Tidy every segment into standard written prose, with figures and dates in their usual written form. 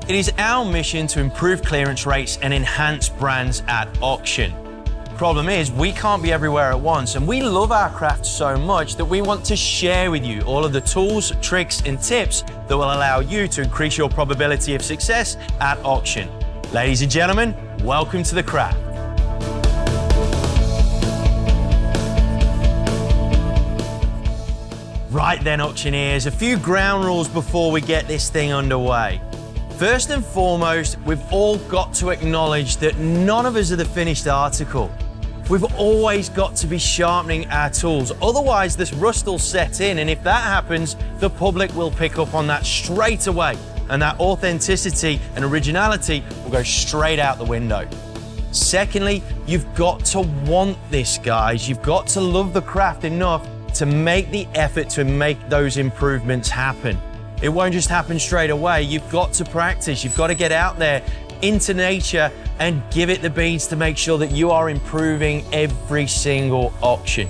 It is our mission to improve clearance rates and enhance brands at auction. Problem is, we can't be everywhere at once, and we love our craft so much that we want to share with you all of the tools, tricks, and tips that will allow you to increase your probability of success at auction. Ladies and gentlemen, welcome to the craft. Right then, auctioneers, a few ground rules before we get this thing underway. First and foremost, we've all got to acknowledge that none of us are the finished article. We've always got to be sharpening our tools, otherwise this rust will set in, and if that happens, the public will pick up on that straight away, and that authenticity and originality will go straight out the window. Secondly, you've got to want this, guys. You've got to love the craft enough to make the effort to make those improvements happen. It won't just happen straight away. You've got to practice. You've got to get out there into nature and give it the beans to make sure that you are improving every single auction.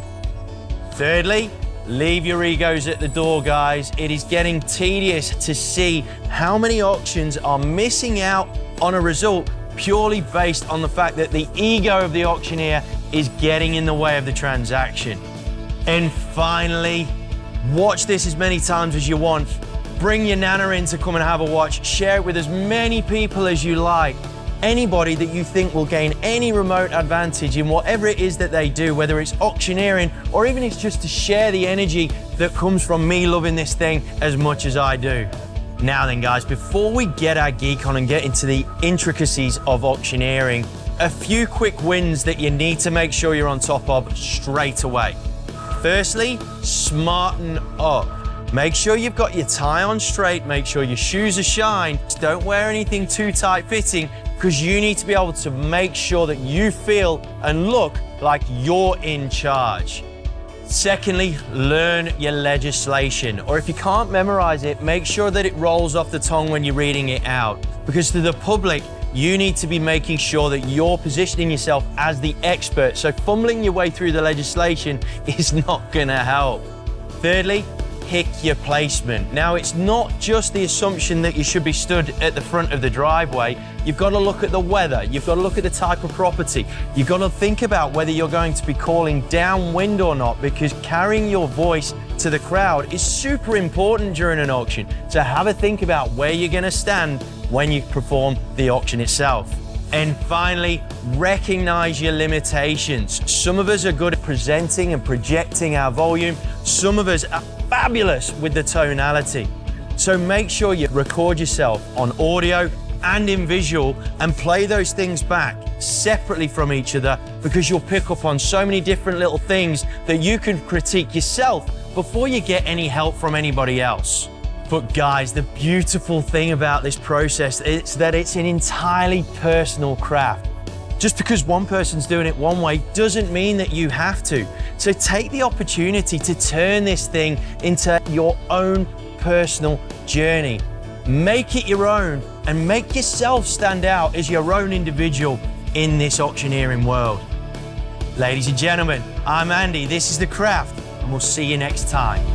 Thirdly, leave your egos at the door, guys. It is getting tedious to see how many auctions are missing out on a result purely based on the fact that the ego of the auctioneer is getting in the way of the transaction. And finally, watch this as many times as you want. Bring your nana in to come and have a watch. Share it with as many people as you like. Anybody that you think will gain any remote advantage in whatever it is that they do, whether it's auctioneering or even it's just to share the energy that comes from me loving this thing as much as I do. Now then, guys, before we get our geek on and get into the intricacies of auctioneering, a few quick wins that you need to make sure you're on top of straight away. Firstly, smarten up. Make sure you've got your tie on straight, make sure your shoes are shined. Don't wear anything too tight-fitting because you need to be able to make sure that you feel and look like you're in charge. Secondly, learn your legislation, or if you can't memorize it, make sure that it rolls off the tongue when you're reading it out, because to the public, you need to be making sure that you're positioning yourself as the expert, so fumbling your way through the legislation is not gonna help. Thirdly, pick your placement. Now, it's not just the assumption that you should be stood at the front of the driveway. You've got to look at the weather. You've got to look at the type of property. You've got to think about whether you're going to be calling downwind or not, because carrying your voice to the crowd is super important during an auction. So have a think about where you're going to stand when you perform the auction itself. And finally, recognize your limitations. Some of us are good at presenting and projecting our volume. Some of us are fabulous with the tonality. So make sure you record yourself on audio and in visual and play those things back separately from each other, because you'll pick up on so many different little things that you can critique yourself before you get any help from anybody else. But guys, the beautiful thing about this process is that it's an entirely personal craft. Just because one person's doing it one way doesn't mean that you have to. So take the opportunity to turn this thing into your own personal journey. Make it your own and make yourself stand out as your own individual in this auctioneering world. Ladies and gentlemen, I'm Andy, this is The Craft, and we'll see you next time.